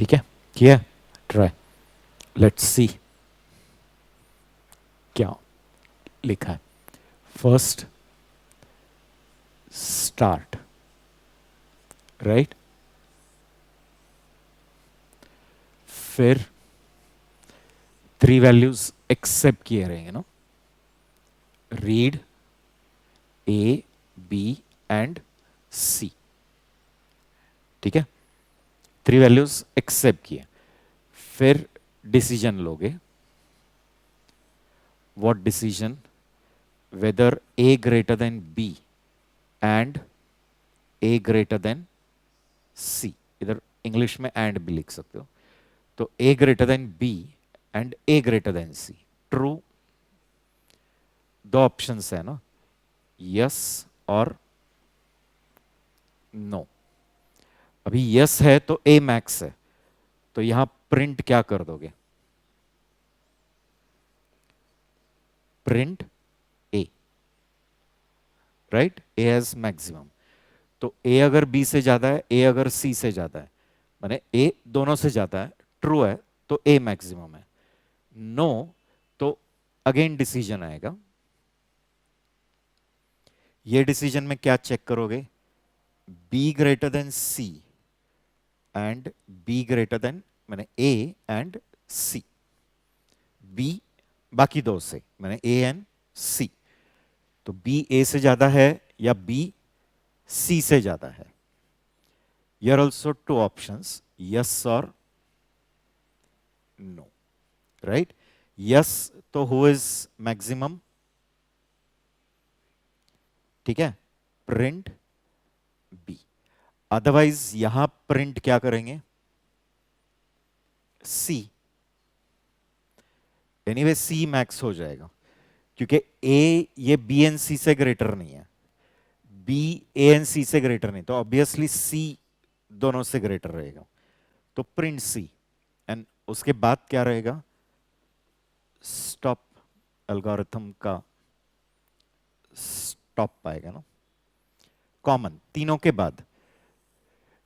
ठीक है, किया ट्राई, लेट्स सी क्या लिखा है। फर्स्ट स्टार्ट, राइट, फिर 3 वैल्यूज एक्सेप्ट किए रहेंगे ना, read A B and C. ठीक है, 3 वैल्यूज एक्सेप्ट किए, फिर डिसीजन लोगे। What decision? Whether A greater than B and A greater than C. इधर इंग्लिश में एंड भी लिख सकते हो। तो A greater than B and A greater than C, true. दो ऑप्शंस है ना, यस और नो। अभी यस है तो ए मैक्स है, तो यहां प्रिंट क्या कर दोगे? प्रिंट ए, राइट, ए एज मैक्सिमम। तो ए अगर बी से ज्यादा है, ए अगर सी से ज्यादा है, माने ए दोनों से ज्यादा है, ट्रू है, तो ए मैक्सिमम है। नो तो अगेन डिसीजन आएगा। ये डिसीजन में क्या चेक करोगे? B greater than C and B greater than, मैंने ए एंड सी, बी बाकी दो से, मैंने ए एंड सी। तो बी ए से ज्यादा है या बी सी से ज्यादा है? Here also two options, yes or no, right? Yes तो who is maximum? ठीक है, प्रिंट बी। अदरवाइज यहां प्रिंट क्या करेंगे? सी। एनीवे सी मैक्स हो जाएगा, क्योंकि ए ये बी एन सी से ग्रेटर नहीं है, बी ए एन सी से ग्रेटर नहीं, तो ऑब्वियसली सी दोनों से ग्रेटर रहेगा, तो प्रिंट सी। एंड उसके बाद क्या रहेगा? स्टॉप एल्गोरिथम का स्टॉप पाएगा ना, कॉमन तीनों के बाद।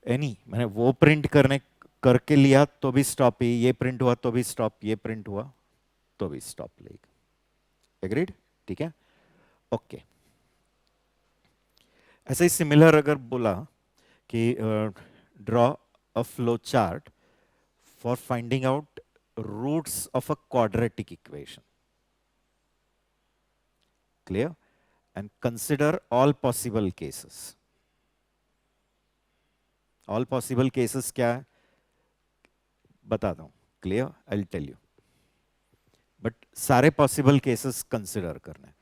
एनी मैंने वो प्रिंट करने करके लिया तो भी स्टॉप ही, ये प्रिंट हुआ तो भी स्टॉप, ये प्रिंट हुआ तो भी स्टॉप लेगा। एग्रीड? ठीक है, ओके। ऐसे ही सिमिलर अगर बोला कि draw a flow chart for finding out roots of a quadratic equation, clear, and consider all possible cases. All possible cases क्या है बता दूं? Clear, I will tell you. But सारे पॉसिबल केसेस कंसिडर करना है।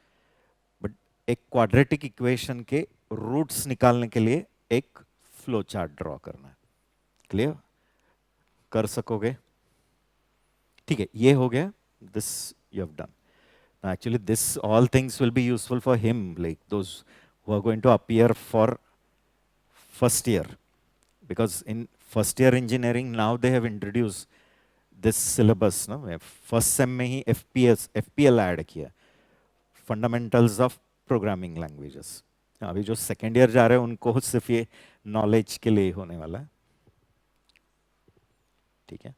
बट एक quadratic equation के roots निकालने के लिए एक फ्लो चार्ट ड्रॉ करना है। क्लियर? कर सकोगे? ठीक है, ये हो गया, this you have done. Actually, this all things will be useful for him, like those who are going to appear for first year, because in first year engineering now they have introduced this syllabus, no? First sem में ही FPL add किया, fundamentals of programming languages. अभी जो second year जा रहे हैं उनको सिर्फ ये नॉलेज के लिए होने वाला है। ठीक है,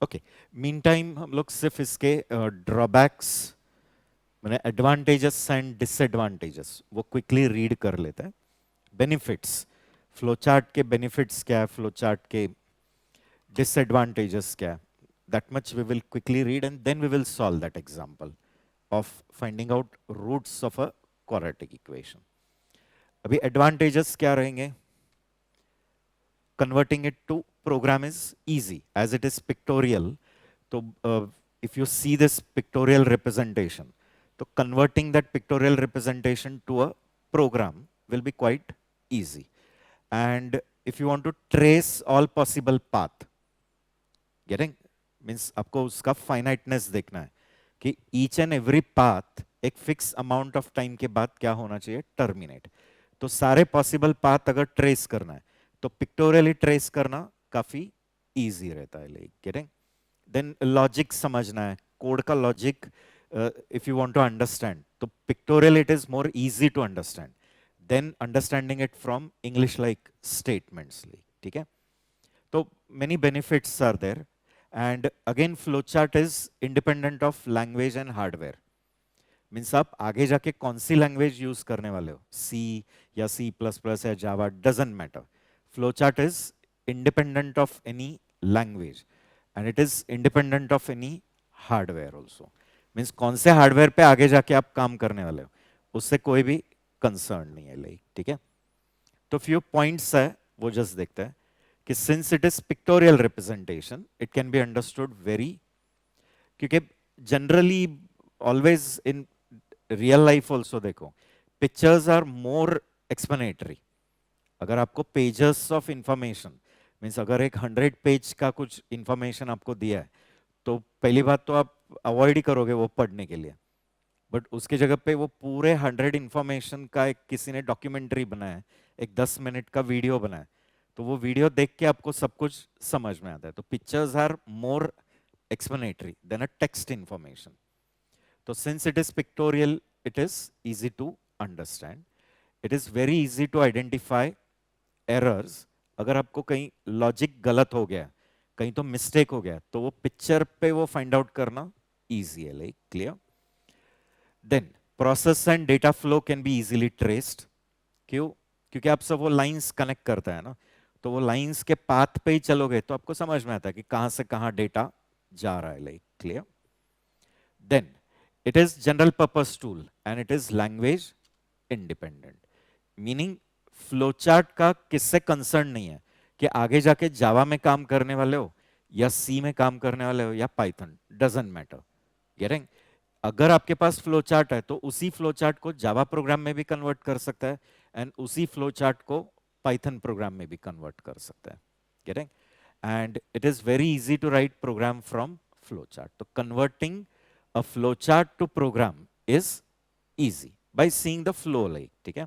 ओके। मीन टाइम हम लोग सिर्फ इसके ड्रॉबैक्स, मैंने एडवांटेजेस एंड डिसएडवांटेजेस वो क्विकली रीड कर लेते हैं। बेनिफिट्स, फ्लोचार्ट के बेनिफिट्स क्या है, फ्लोचार्ट के डिसएडवांटेजेस क्या है, that much we will quickly read and then we will solve that example of finding out roots of a quadratic equation. अभी advantages क्या रहेंगे? Converting it to program is easy as it is pictorial. तो if you see this pictorial representation, तो converting that pictorial representation to a program will be quite easy. And if you want to trace all possible path, getting means आपको उसका finiteness देखना है कि each and every path एक fix amount of time के बाद क्या होना चाहिए? टर्मिनेट। तो सारे पॉसिबल पाथ अगर ट्रेस करना है तो पिक्टोरियली ट्रेस करना काफी इजी रहता है, लाइक गेटिंग। देन लॉजिक समझना है, कोड का logic if you want to understand. तो pictorial it is more easy to understand than understanding it from English like statements. ठीक है? तो many benefits are there. And again, flowchart is independent of language and hardware. Means आप आगे जाके कौन सी language use करने वाले हो, सी या सी प्लस प्लस या Java, doesn't matter. Flow chart is independent of any language and it is independent of any hardware also. Means कौन से हार्डवेयर पे आगे जाके आप काम करने वाले हो उससे कोई भी कंसर्न नहीं है. लाइक ठीक है, तो फ्यू पॉइंट्स है वो जस्ट देखते हैं कि since it is pictorial representation it can be understood very, क्योंकि generally always in real life also देखो, पिक्चर्स आर मोर एक्सप्लेनेटरी. अगर आपको पेजेस ऑफ इंफॉर्मेशन मीन्स अगर एक 100 पेज का कुछ इंफॉर्मेशन आपको दिया है तो पहली बात तो आप अवॉइड ही करोगे वो पढ़ने के लिए. बट उसकी जगह पे वो पूरे 100 इंफॉर्मेशन का एक किसी ने डॉक्यूमेंट्री बनाया है, एक 10 मिनट का वीडियो बनाया, तो वो वीडियो देख के आपको सब कुछ समझ में आता है. तो pictures are more explanatory than a text information. तो since it is pictorial, it is easy to understand. It is very easy to identify errors. अगर आपको कहीं लॉजिक गलत हो गया, कहीं तो मिस्टेक हो गया, तो वो पिक्चर पे वो फाइंड आउट करना इजी है. Like clear. Then process and data flow can be easily traced. क्यों? क्योंकि आप सब वो लाइंस कनेक्ट करता है ना, तो वो लाइंस के पाथ पे ही चलोगे तो आपको समझ में आता है कि कहां से कहां डेटा जा रहा है. Like clear. Then it is general purpose tool and it is language independent. Meaning flowchart का किससे कंसर्न नहीं है कि आगे जाके जावा में काम करने वाले हो या सी में काम करने वाले हो या पाइथन, डजंट मैटर. गेटिंग? अगर आपके पास फ्लोचार्ट है तो उसी फ्लोचार्ट को जावा प्रोग्राम में भी कन्वर्ट कर सकता है एंड उसी फ्लोचार्ट को पाइथन प्रोग्राम में भी कन्वर्ट कर सकता है. Getting? And it is very easy to write program from flowchart. तो converting a flowchart to program is easy by seeing the flow. like ठीक है.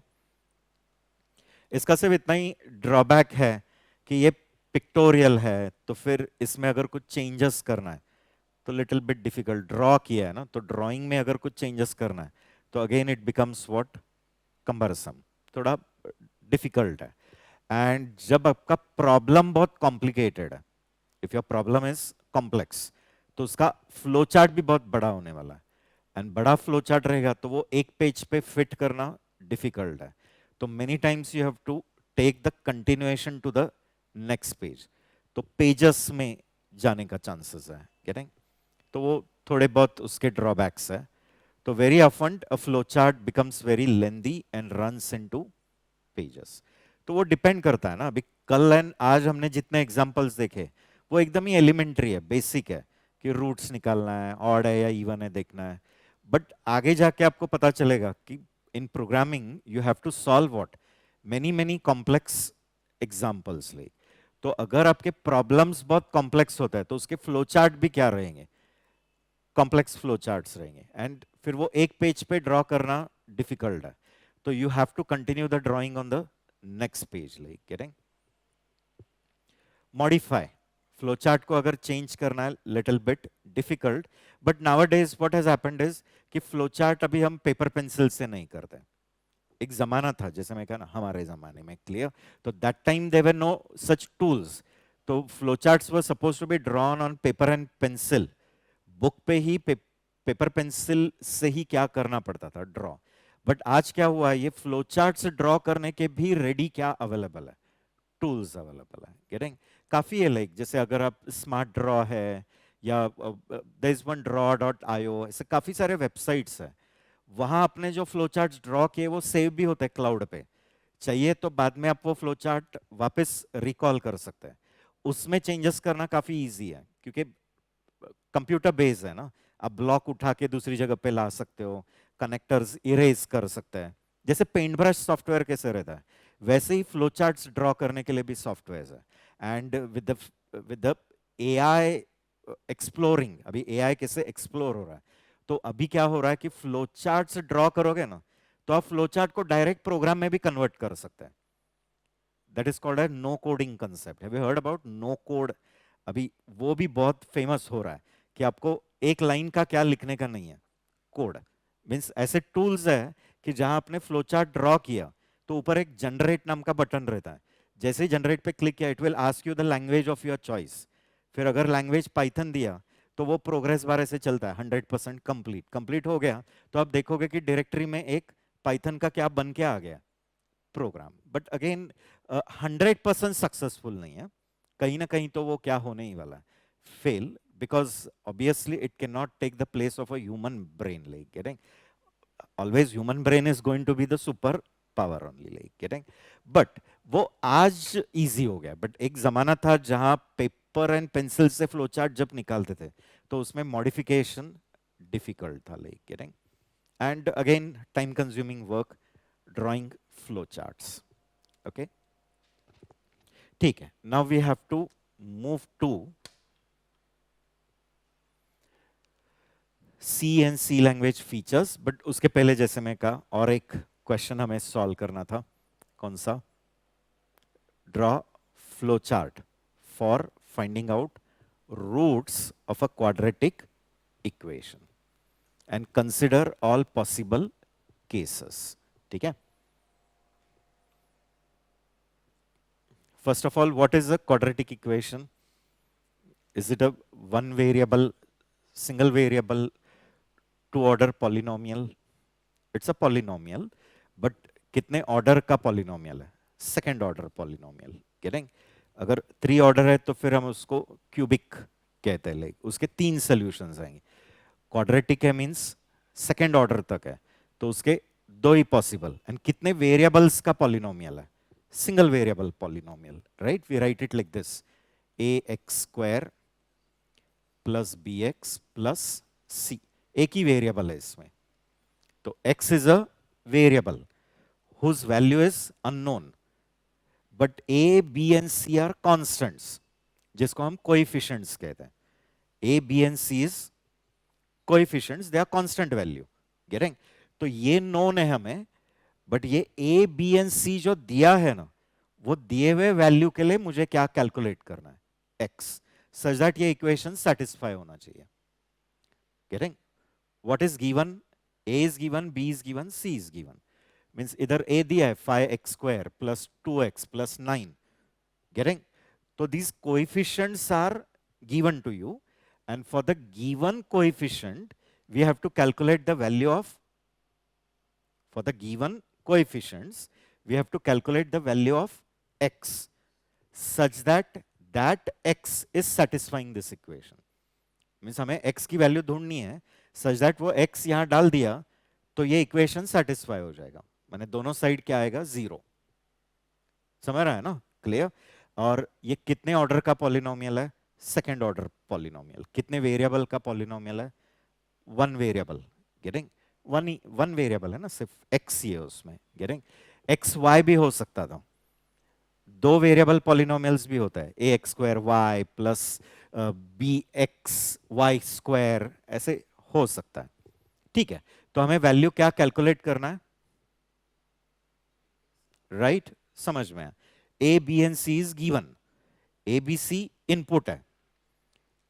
इसका सिर्फ इतना ही ड्रॉबैक है कि ये पिक्टोरियल है, तो फिर इसमें अगर कुछ चेंजेस करना है तो लिटिल बिट डिफिकल्ट. ड्रॉ किया है ना, तो ड्राइंग में अगर कुछ चेंजेस करना है तो अगेन इट बिकम्स व्हाट, कंबरसम, थोड़ा डिफिकल्ट है. एंड जब आपका प्रॉब्लम बहुत कॉम्प्लिकेटेड है, if your problem is complex, तो उसका फ्लो चार्ट भी बहुत बड़ा होने वाला है. एंड बड़ा फ्लो चार्ट रहेगा तो वो एक पेज पे फिट करना डिफिकल्ट है. तो many times you have to take the continuation to the next page, तो पेजेस में जाने का चांसेस है. गेटिंग? तो वो थोड़े बहुत उसके ड्रॉबैक्स है. तो very often a flow chart becomes very lengthy and runs into pages. तो वो डिपेंड करता है ना. अभी कल एंड आज हमने जितने एग्जांपल्स देखे वो एकदम ही एलिमेंट्री है, बेसिक है कि रूट्स निकालना है, ऑड है या इवन है देखना है. बट आगे जाके आपको पता चलेगा कि in programming you have to solve what, many many complex examples. Like तो अगर आपके प्रॉब्लम्स बहुत कॉम्प्लेक्स होता है तो उसके फ्लो चार्ट भी क्या रहेंगे, कॉम्प्लेक्स फ्लो चार्ट्स रहेंगे. एंड फिर वो एक पेज पे ड्रॉ करना डिफिकल्ट है, तो you have to continue the drawing on the next page. Like getting? Modify flowchart को अगर चेंज करना है little bit difficult, but nowadays what has happened is कि फ्लोचार्ट अभी हम पेपर पेंसिल से नहीं करते. एक जमाना था, जैसे मैं कहा ना हमारे जमाने में, क्लियर, तो that time there were no such tools. तो flowcharts were supposed to be drawn on paper and pencil. Book पे ही पेपर पेंसिल से ही क्या करना पड़ता था, ड्रॉ. बट आज क्या हुआ है, ये फ्लोचार्ट से ड्रॉ करने के भी रेडी क्या अवेलेबल है, टूल्स अवेलेबल है. गेटिंग? काफी है. लाइक जैसे अगर आप स्मार्ट ड्रॉ है या देयर इज वन draw.io, ऐसे काफी सारे वेबसाइट्स है. वहां अपने जो फ्लो चार्ट ड्रॉ किए वो सेव भी होते हैं क्लाउड पे. चाहिए तो बाद में आप वो फ्लो चार्ट वापस रिकॉल कर सकते हैं. उसमें चेंजेस करना काफी इजी है क्योंकि कंप्यूटर बेस्ड है ना. आप ब्लॉक उठा के दूसरी जगह पे ला सकते हो, कनेक्टर्स इरेज कर सकते हैं. जैसे पेंट ब्रश सॉफ्टवेयर कैसे रहता है वैसे ही फ्लो चार्ट्स ड्रॉ करने के लिए भी सॉफ्टवेयर है. And with the AI exploring, अभी एआई कैसे एक्सप्लोर हो रहा है, तो अभी क्या हो रहा है कि फ्लो चार्ट से ड्रॉ करोगे ना तो आप फ्लो चार्ट को डायरेक्ट प्रोग्राम में भी कन्वर्ट कर सकते हैं. That is called no coding concept. Have you heard about no code? अभी वो भी बहुत फेमस हो रहा है कि आपको एक लाइन का क्या लिखने का नहीं है, कोड, मीन्स ऐसे टूल्स है कि जहां आपने फ्लो चार्ट ड्रॉ किया तो ऊपर एक जनरेट नाम का बटन रहता है, जैसे ही जनरेट पे क्लिक किया it will ask you the language of your choice. फिर अगर लैंग्वेज पाइथन दिया तो वो प्रोग्रेस बार ऐसे चलता है 100% कंप्लीट, कंप्लीट हो गया तो आप देखोगे कि डायरेक्टरी में एक पाइथन का क्या बन के आ गया प्रोग्राम। बट अगेन 100% सक्सेसफुल नहीं है, कहीं ना कहीं तो वो क्या होने ही वाला है, fail, because obviously it cannot take the place of a human brain, like getting always human brain is going to be the super power only, like getting, but वो आज इजी हो गया। बट एक जमाना था जहां पेपर एंड पेंसिल से flow chart जब निकालते थे तो उसमें मॉडिफिकेशन डिफिकल्ट था, like getting, and again time consuming work drawing flow charts. Okay, ठीक है, now we have to move to C and C language features. But उसके पहले जैसे मैं कहा और एक क्वेश्चन हमें सॉल्व करना था, कौन सा, draw flow chart for finding out roots of a quadratic equation and consider all possible cases. ठीक है, first of all what is a quadratic equation? Is it a one variable, single variable, two order polynomial? It's a polynomial, but कितने order का polynomial है? Second order polynomial, getting? अगर 3 order है तो फिर हम उसको क्यूबिक कहते हैं, लाइक उसके 3 सॉल्यूशंस आएंगे। क्वाड्रेटिक है मींस सेकंड ऑर्डर तक है तो उसके 2 ही पॉसिबल, एंड कितने वेरिएबल्स का पॉलिनोमियल है? Single variable polynomial, right? We write it like this, a x square plus b x plus c, एक ही वेरिएबल है इसमें। तो x is a variable whose value is unknown, but a, b and c are constants, जिसको हम coefficients कहते हैं। a, b and c is coefficients, they are constant value, getting? तो ये known है हमें, बट ये a, b and c जो दिया है ना, वो दिए हुए वैल्यू के लिए मुझे क्या कैलकुलेट करना है? x, such that ये इक्वेशन सेटिस्फाई होना चाहिए, getting? What is given? A is given, B is given, C is given. Means इधर A दिया है 5x square plus 2x plus 9. Getting? So these coefficients are given to you, and for the given coefficient we have to calculate the value of, for the given coefficients we have to calculate the value of x such that that x is satisfying this equation. Means हमें x की value ढूंढनी है such that वो x यहां डाल दिया तो ये इक्वेशन सेटिस्फाई हो जाएगा, माने दोनों साइड क्या आएगा? 0। समझ रहा है ना? क्लियर? और ये कितने ऑर्डर का पॉलिनोमियल है? Second order polynomial. कितने वेरिएबल का पॉलिनोमियल है? 1 वेरिएबल, गेटिंग? वन वेरिएबल है ना, सिर्फ x ही है उसमें, गेटिंग? एक्स वाई भी हो सकता था, 2 वेरिएबल पॉलिनोमियल्स भी होता है, a x square y plus b x y square, ऐसे हो सकता है। ठीक है, तो हमें वैल्यू क्या कैलकुलेट करना है? राइट, समझ में? A B and C is given, A B C input है,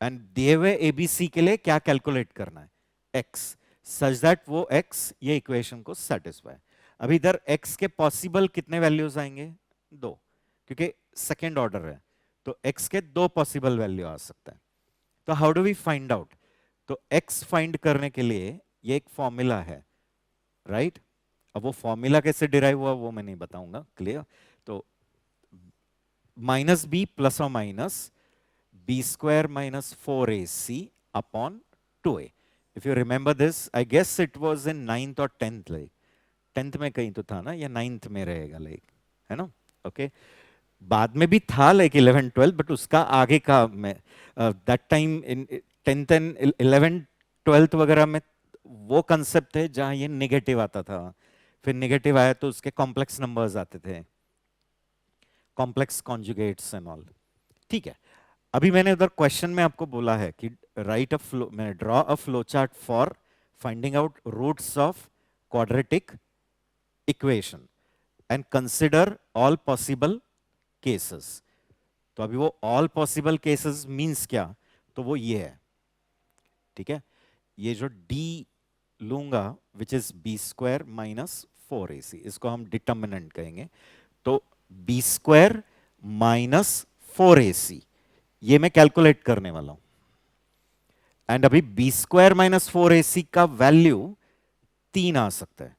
एंड दिए हुए ए बी सी के लिए क्या कैलकुलेट करना है? एक्स, सच दैट वो एक्स ये इक्वेशन को सेटिस्फाई। अभी इधर एक्स के पॉसिबल कितने वैल्यूज आएंगे? 2, क्योंकि सेकेंड ऑर्डर है तो x के 2 पॉसिबल वैल्यू आ सकता है। तो how do we find out? तो x फाइंड करने के लिए ये एक फॉर्मूला है, राइट? अब वो फॉर्मूला कैसे डिराइव हुआ वो मैं नहीं बताऊंगा, क्लियर? तो माइनस बी प्लस और minus B square minus 4ac upon 2a। If you remember this, I guess it was in 9th और 10th, लाइक 10th में कहीं तो था ना, या 9th में रहेगा, लाइक, है ना? ओके, बाद में भी था लाइक 11 12, बट उसका आगे का मैं that time in 10th and 11 12th वगैरह में वो कंसेप्ट है जहां ये नेगेटिव आता था, फिर नेगेटिव आया तो उसके कॉम्प्लेक्स नंबर्स आते थे, कॉम्प्लेक्स कॉन्जुगेट्स एंड ऑल। ठीक है, अभी मैंने उधर क्वेश्चन में आपको बोला है कि राइट अ फ्लो, मैंने draw a flow chart for finding out roots of quadratic equation and consider all possible cases. तो अभी वो ऑल पॉसिबल केसेस मींस क्या? तो वो ये है, ठीक है, ये जो डी लूंगा which is B square minus 4ac, इसको हम डिटर्मिनेंट कहेंगे। तो बी स्क्वायर माइनस 4ac ये मैं कैलकुलेट करने वाला हूं। एंड अभी बी स्क्वायर माइनस 4ac का वैल्यू 3 आ सकता है,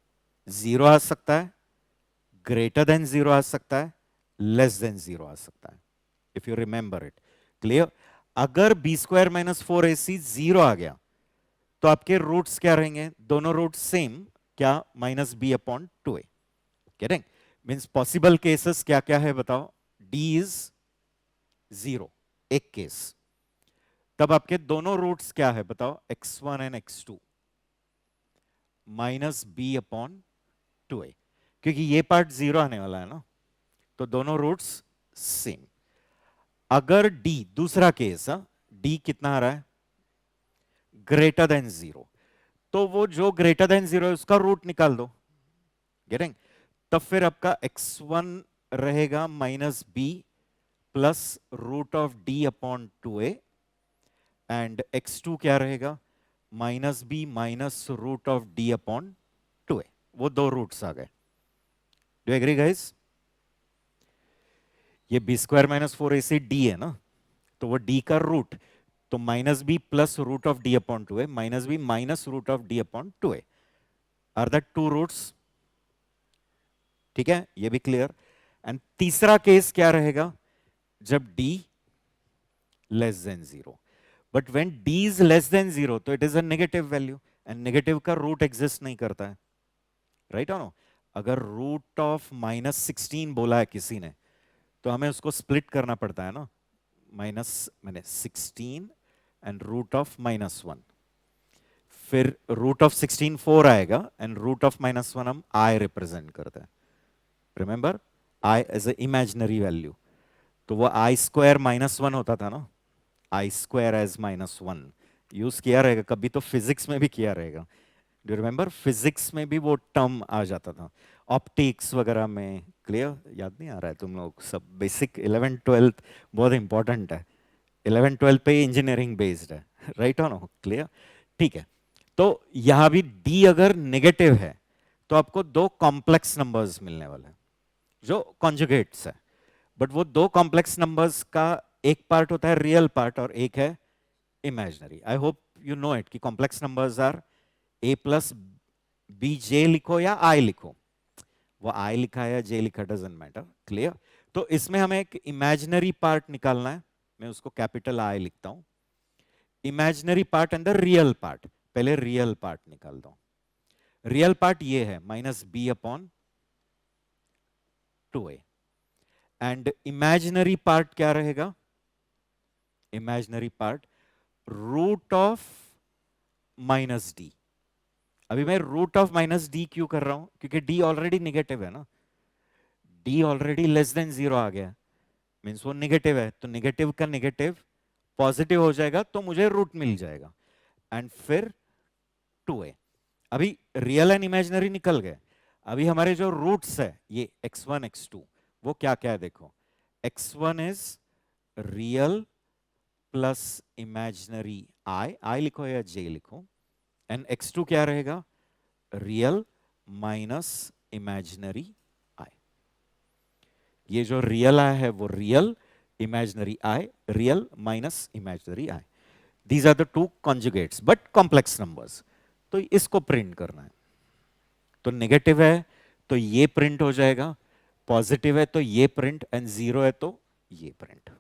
0 आ सकता है, ग्रेटर देन 0 आ सकता है, लेस देन 0 आ सकता है, if you remember it. Clear? अगर बी स्क्वायर माइनस 4ac 0 आ गया तो आपके रूट्स क्या रहेंगे? दोनों रूट्स सेम, क्या? Minus B upon 2a। Getting? Means possible cases क्या क्या है बताओ? d इज 0 एक केस, तब आपके दोनों रूट्स क्या है बताओ? x1 and x2 minus B upon 2a, क्योंकि ये पार्ट 0 आने वाला है ना, तो दोनों रूट्स सेम। अगर d, दूसरा केस, d कितना आ रहा है? ग्रेटर देन 0, तो वो जो ग्रेटर देन 0 है उसका रूट निकाल दो। गेटिंग? तब फिर आपका x1 रहेगा minus B plus root of d upon 2a, and x2 क्या रहेगा? Minus B minus root of d upon 2a। वो दो रूट्स आ गए। Do agree guys? ये b square minus 4ac d है ना, तो वो डी का रूट, तो minus B plus root of d upon 2a, minus B minus root of d upon 2a are that two roots. ठीक है, ये भी क्लियर। एंड तीसरा केस क्या रहेगा? जब d less than 0, but when d is less than 0 तो it is a negative value, and negative का रूट एग्जिस्ट नहीं करता है, राइट और नो? अगर रूट ऑफ माइनस 16 बोला है किसी ने, तो हमें उसको स्प्लिट करना पड़ता है ना, माइनस मैंने 16 एंड रूट ऑफ माइनस 1, फिर रूट ऑफ 16 4 आएगा, एंड रूट ऑफ माइनस 1 हम i रिप्रेजेंट करते हैं। Remember, i as a imaginary value, तो वो आई स्क्वायर माइनस 1 होता था ना, I square as minus 1 use किया रहेगा, कभी तो फिजिक्स में भी किया रहेगा। Do remember? फिजिक्स में भी वो टर्म आ जाता था, ऑप्टिक्स वगैरह में। क्लियर? याद नहीं आ रहा है तुम लोग सब? बेसिक 11th 12th बहुत इंपॉर्टेंट है, 11th 12th पे इंजीनियरिंग बेस्ड है, राइट और नो? क्लियर? ठीक है, तो यहां भी d अगर नेगेटिव है तो आपको दो कॉम्प्लेक्स नंबर्स मिलने वाले हैं जो कॉन्जुगेट्स है, बट वो दो कॉम्प्लेक्स नंबर्स का एक पार्ट होता है रियल पार्ट और एक है imaginary. I hope you know it कि complex numbers are a plus b, j लिखो या i लिखो, वो i लिखा है या j लिखा, डजंट मैटर। क्लियर? तो इसमें हमें एक इमेजिनरी पार्ट निकालना है, मैं उसको कैपिटल I लिखता हूं। Imaginary part and the real part, पहले रियल पार्ट निकाल दो। रियल पार्ट ये है minus B upon 2a, and imaginary part क्या रहेगा? Imaginary part root of minus D. अभी मैं रूट ऑफ माइनस डी क्यों कर रहा हूं? क्योंकि डी ऑलरेडी निगेटिव है ना, डी ऑलरेडी लेस देन 0 आ गया, मीन्स वो निगेटिव है, तो निगेटिव का निगेटिव पॉजिटिव हो जाएगा, तो मुझे रूट मिल जाएगा, एंड फिर 2a। अभी रियल एंड इमेजिनरी निकल गए, अभी हमारे जो रूट्स है ये x1 x2, वो क्या क्या है देखो। x1 is real plus imaginary i लिखो या j लिखो, एंड x2 क्या रहेगा? Real minus imaginary i। ये जो रियल i है वो real, imaginary i real minus imaginary i। These are the two conjugates but complex numbers. तो इसको प्रिंट करना है, तो नेगेटिव है तो ये प्रिंट हो जाएगा, पॉजिटिव है तो ये प्रिंट, एंड जीरो है तो ये प्रिंट।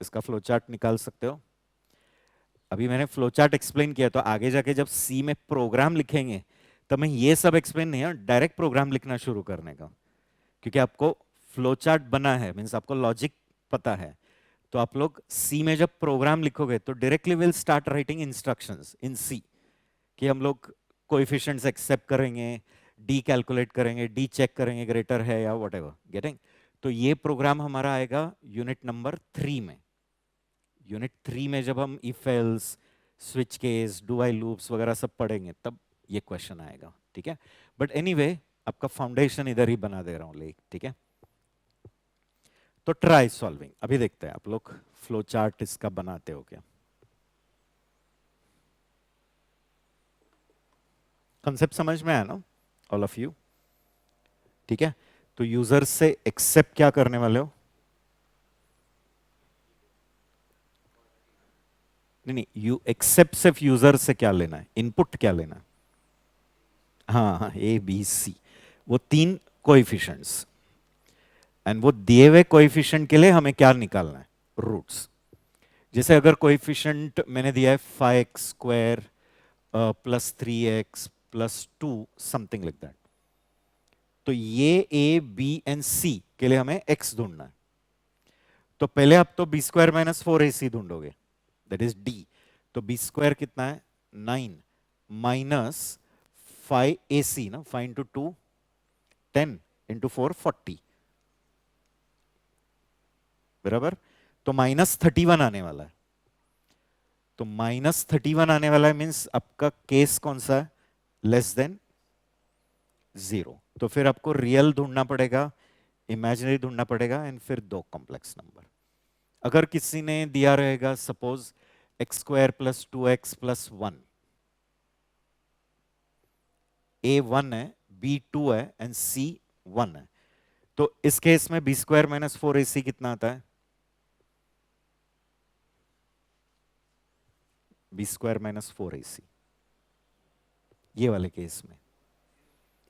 इसका फ्लो चार्ट निकाल सकते हो। अभी मैंने फ्लो चार्ट एक्सप्लेन किया, तो आगे जाके जब सी में प्रोग्राम लिखेंगे तो मैं ये सब एक्सप्लेन नहीं है, डायरेक्ट प्रोग्राम लिखना शुरू करने का, क्योंकि आपको फ्लो चार्ट बना है, मीन्स आपको लॉजिक पता है, तो आप लोग सी में जब प्रोग्राम लिखोगे तो directly will start writing instructions in C, कि हम लोग कोएफिशिएंट्स एक्सेप्ट करेंगे, डी कैलकुलेट करेंगे, डी चेक करेंगे ग्रेटर है या व्हाटएवर। गेटिंग? तो ये प्रोग्राम हमारा आएगा यूनिट नंबर 3 में। यूनिट 3 में जब हम if else, switch case, do while loops वगैरह सब पढ़ेंगे तब ये क्वेश्चन आएगा। ठीक है, बट एनीवे आपका फाउंडेशन इधर ही बना दे रहा हूं ले। ठीक है, तो ट्राई सॉल्विंग अभी देखते हैं आप लोग फ्लो चार्ट इसका बनाते हो क्या। कंसेप्ट समझ में आया ना ऑल ऑफ यू? ठीक है, तो यूजर से एक्सेप्ट क्या करने वाले हो? नहीं नहीं, यू एक्सेप्ट सिर्फ यूजर से क्या लेना है, इनपुट क्या लेना है? हाँ हाँ, ए बी सी, वो तीन कोएफिशिएंट्स, एंड वो दिए हुए कोएफिशिएंट के लिए हमें क्या निकालना है? रूट्स। जैसे अगर कोएफिशिएंट मैंने दिया है 5x² +3x +2 something like that, तो ये ए बी एंड सी के लिए हमें x ढूंढना है। तो पहले आप तो b² - 4ac ढूंढोगे, that is d। तो b² कितना है? 9 माइनस 5ac ना, 5 इंटू 2 10 इंटू 4 40, बराबर। तो -31 आने वाला है। तो -31 आने वाला है मीन्स आपका केस कौन सा है? Less then 0। तो फिर आपको रियल ढूंढना पड़ेगा, इमेजिनरी ढूंढना पड़ेगा, एंड फिर दो कॉम्प्लेक्स नंबर। अगर किसी ने दिया रहेगा सपोज x² + 2x + 1, a 1 है, b 2 है एंड c 1 है, तो इस केस में b² - 4ac कितना आता है? b² - 4ac, ये वाले केस में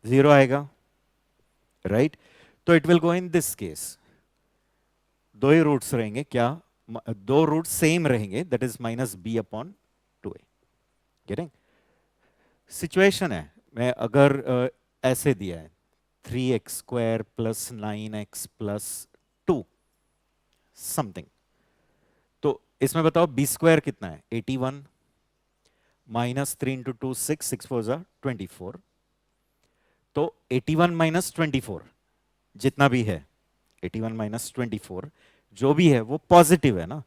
0 आएगा, राइट? तो it will go in this case, दो ही रूट्स रहेंगे क्या? दो रूट सेम रहेंगे, that is -b/2a। Getting? Situation है, मैं अगर ऐसे दिया है 3x² + 9x + 2 समथिंग, तो इसमें बताओ b² कितना है? 81 -3 इंटू 2 6, 6 4 जा 24, तो 81 - 24 जितना भी है, 81 - 24 जो भी है वो पॉजिटिव है ना?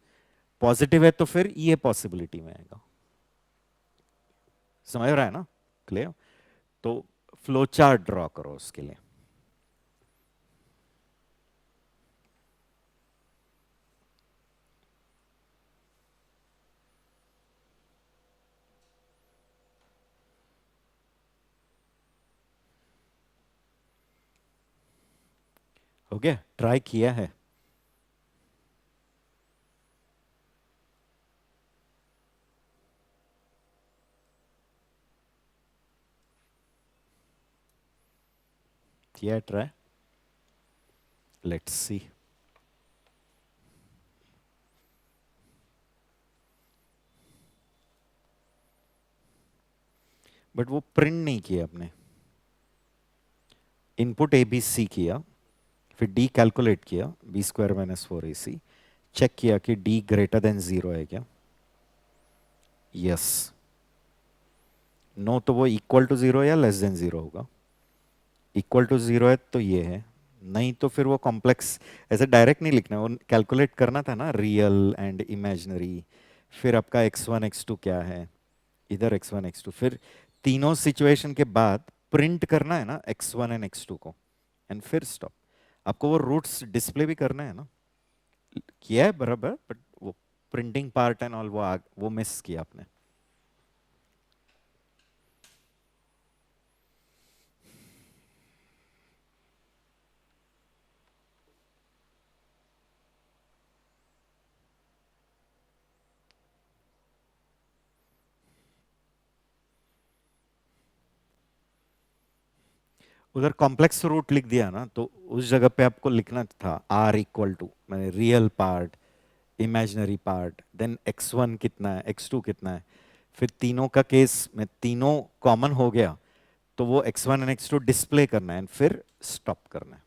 पॉजिटिव है तो फिर ये पॉसिबिलिटी में आएगा। समझ रहा है ना? क्लियर? तो फ्लो चार्ट ड्रॉ करो उसके लिए। हो गया? ट्राई किया है? किया ट्राई? Let's see. बट वो प्रिंट नहीं किया आपने। इनपुट ए बी सी किया, फिर डी कैलकुलेट किया, b² - 4ac, चेक किया कि d > 0 है क्या? यस। नो तो वो इक्वल टू 0 या लेस देन 0 होगा। इक्वल टू 0 है तो ये है, नहीं तो फिर वो कॉम्प्लेक्स ऐसे डायरेक्ट नहीं लिखना, वो कैलकुलेट करना था ना, रियल एंड इमेजिनरी, फिर आपका x1 x2 क्या है, इधर x1 x2, फिर तीनों सिचुएशन के बाद प्रिंट करना है ना x1 एंड x2 को, एंड फिर स्टॉप। आपको वो रूट्स डिस्प्ले भी करना है ना, किया है बराबर, बट वो प्रिंटिंग पार्ट एंड ऑल वो मिस किया आपने। उधर कॉम्प्लेक्स रूट लिख दिया ना, तो उस जगह पे आपको लिखना था r इक्वल टू, मैंने real part, imaginary part, then x1 कितना है, x2 कितना है, फिर तीनों का केस में तीनों कॉमन हो गया, तो वो x1 एंड x2 डिस्प्ले करना है, एंड फिर स्टॉप करना है।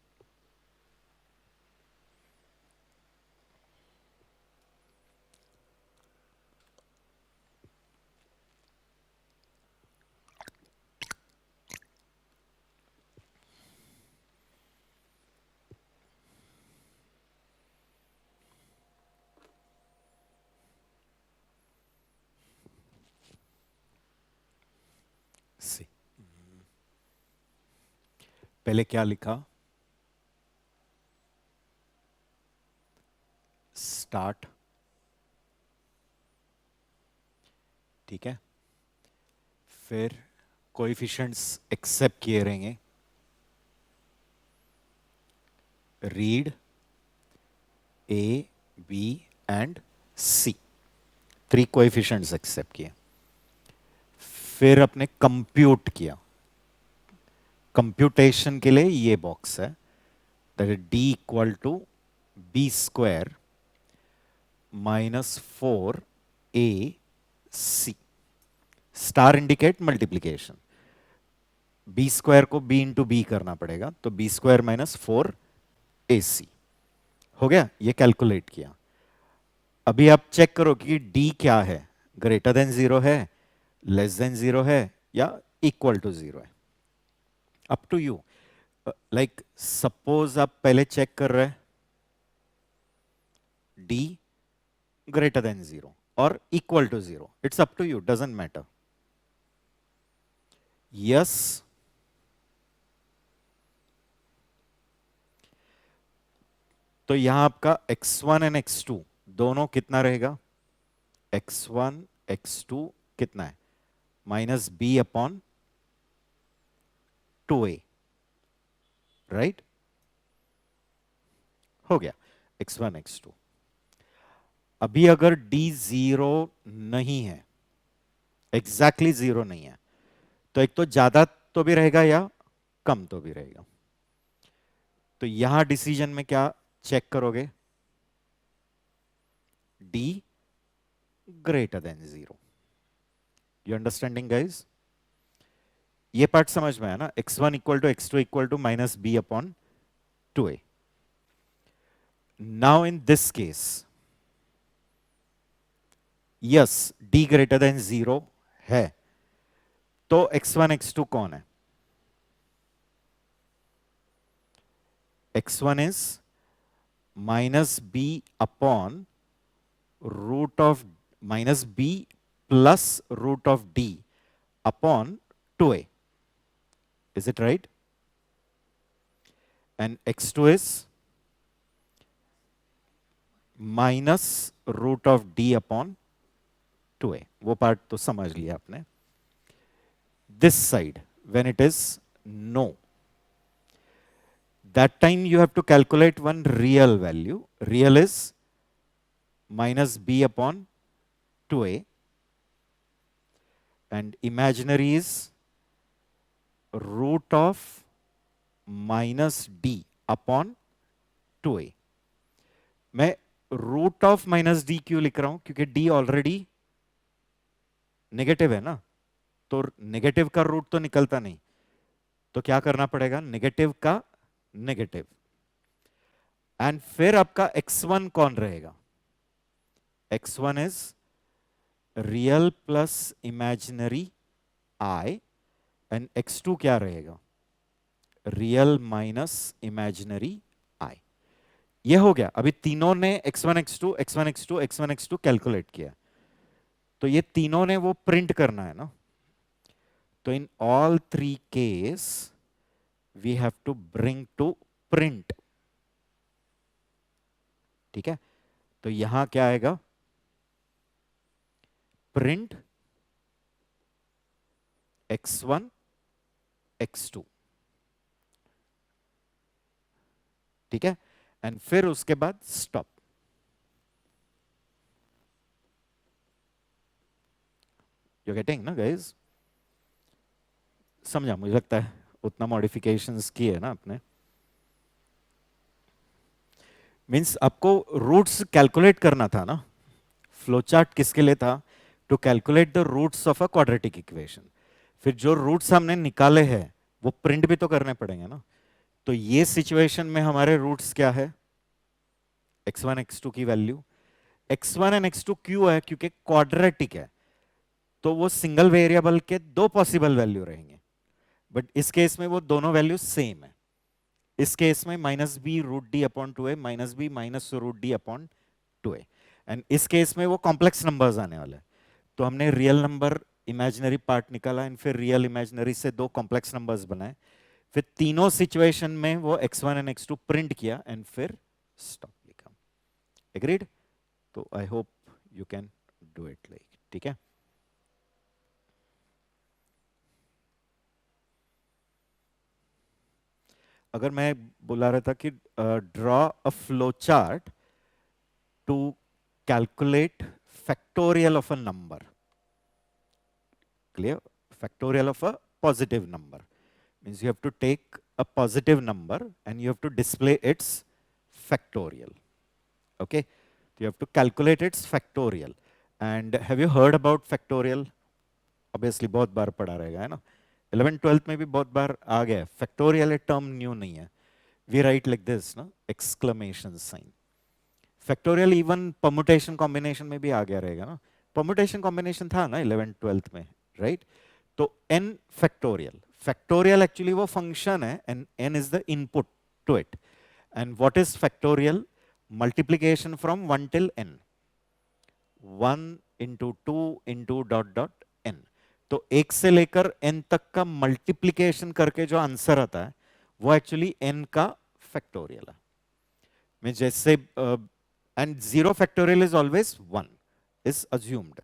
सी, पहले क्या लिखा? स्टार्ट, ठीक है, फिर कोएफिशिएंट्स एक्सेप्ट किए रहेंगे, read A, B and C, 3 coefficients accept किए। फिर अपने कंप्यूट किया, कंप्यूटेशन के लिए ये बॉक्स है, that is D equal to B square minus 4 AC, star indicate multiplication. B square को बी इंटू बी करना पड़ेगा, तो बी स्क्वायर माइनस 4AC हो गया, ये कैलकुलेट किया। अभी आप चेक करो कि डी क्या है, ग्रेटर देन 0 है, लेस देन 0 है, या इक्वल टू 0 है, up to you. Like suppose आप पहले चेक कर रहे हैं D greater than 0 or equal to 0. It's up to you, doesn't matter. Yes. तो यहां आपका x1 एंड x2 दोनों कितना रहेगा, x1 x2 कितना है, minus B upon 2a, right, हो गया x1 x2। अभी अगर d 0 नहीं है, एग्जैक्टली 0 नहीं है, तो एक तो ज्यादा तो भी रहेगा या कम तो भी रहेगा। तो यहां डिसीजन में क्या चेक करोगे, d greater than 0। You understanding guys, ये पार्ट समझ में आया ना, x1 equal to x2 equal to minus B upon 2a। Now in this case yes d greater than 0 है, तो x1 x2 कौन है, x1 is minus B upon root of minus B plus root of d upon 2a, is it right? And x2 is minus root of d upon 2a। वो part तो समझ लिया आपने। This side when it is no, that time you have to calculate one real value. Real is minus b upon 2a and imaginary is root of minus d upon 2a। मैं root of minus D क्यों लिख रहा हूं, क्योंकि d already negative है ना, तो negative का रूट तो निकलता नहीं, तो क्या करना पड़ेगा, नेगेटिव का नेगेटिव। एंड फिर आपका x1 कौन रहेगा, x1 is real plus imaginary i and x2 क्या रहेगा, रियल माइनस इमेजिनरी i। ये हो गया। अभी तीनों ने x1 x2 x1 x2 x1 x2 calculate किया, तो ये तीनों ने वो प्रिंट करना है ना, तो in all 3 case we have to bring to print. ठीक है, तो यहां क्या आएगा, प्रिंट x1 x2। ठीक है, एंड फिर उसके बाद स्टॉप। यू गेटिंग ना गाइस, समझा, मुझे लगता है उतना मॉडिफिकेशंस किए ना आपने। मींस आपको रूट्स कैलकुलेट करना था ना, फ्लोचार्ट किसके लिए था, to calculate the roots of a quadratic equation. फिर जो रूट्स हमने निकाले हैं वो प्रिंट भी तो करने पड़ेंगे ना। तो ये सिचुएशन में हमारे रूट्स क्या है, x1 x2 की वैल्यू। x1 एंड x2 क्यों है, क्योंकि क्वाड्रेटिक है, तो वो सिंगल वेरिएबल के 2 पॉसिबल वैल्यू रहेंगे, बट इस केस में वो दोनों वैल्यू सेम है। इस केस में minus B root D upon 2a, minus B minus root D upon 2a, and इस केस में वो कॉम्प्लेक्स नंबर्स आने वाले हैं। तो हमने रियल नंबर इमेजिनरी पार्ट निकाला एंड फिर रियल इमेजिनरी से 2 कॉम्प्लेक्स नंबर्स बनाए, फिर तीनों सिचुएशन में वो x1 एंड x2 प्रिंट किया एंड फिर स्टॉप लिखा। एग्रीड? तो I hope you can do it like, ठीक है। अगर मैं बुला रहा था कि draw a flow chart to calculate factorial of a number, clear? Factorial of a positive number means you have to take a positive number and you have to display its factorial. Okay, you have to calculate its factorial. And have you heard about factorial? Obviously बहुत बार पढ़ा रहेगा, है ना? 11th 12th में भी बहुत बार आ गया. Factorial एक term new नहीं है. We write like this, ना? Exclamation sign. Factorial even permutation combination में भी आ गया रहेगा ना? Permutation combination था ना 11th 12th में, right? तो n factorial. Factorial actually वो function है and n is the input to it. And what is factorial? Multiplication from 1 till n. 1 into 2 into dot dot n. तो 1 से लेकर n तक का मल्टीप्लीकेशन करके जो आंसर आता है वो एक्चुअली n का फैक्टोरियल है. मैं जैसे and 0 factorial is always 1 is assumed.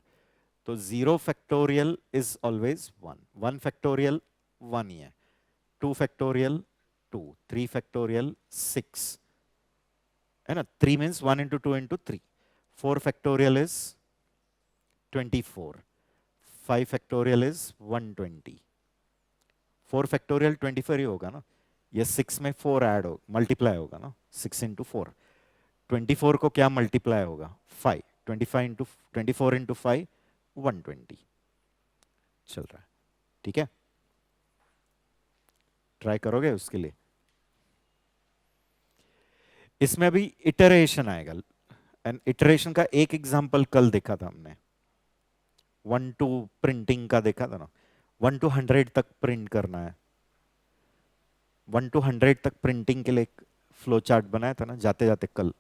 तो 0 फैक्टोरियल इज ऑलवेज 1. 1 फैक्टोरियल 1 ही है. 2 फैक्टोरियल 2. 3 फैक्टोरियल 6 है ना. 3 means 1 into 2 into 3. 4 factorial is 24. 5 factorial is 120. 4 factorial 24 ही होगा ना. ये 6 में 4 ऐड हो मल्टीप्लाई होगा ना. 6 इंटू 4. 24 को क्या मल्टीप्लाई होगा? 5. 25 इंटू 24 इंटू 5 120 चल रहा है. ठीक है, ट्राई करोगे उसके लिए. इसमें अभी इटरेशन आएगा. एंड इटरेशन का एक एग्जांपल कल देखा था हमने. 1 to प्रिंटिंग का देखा था ना. 1 to 100 तक प्रिंट करना है. 1 to 100 तक प्रिंटिंग के लिए एक फ्लो चार्ट बनाया था ना जाते जाते कल.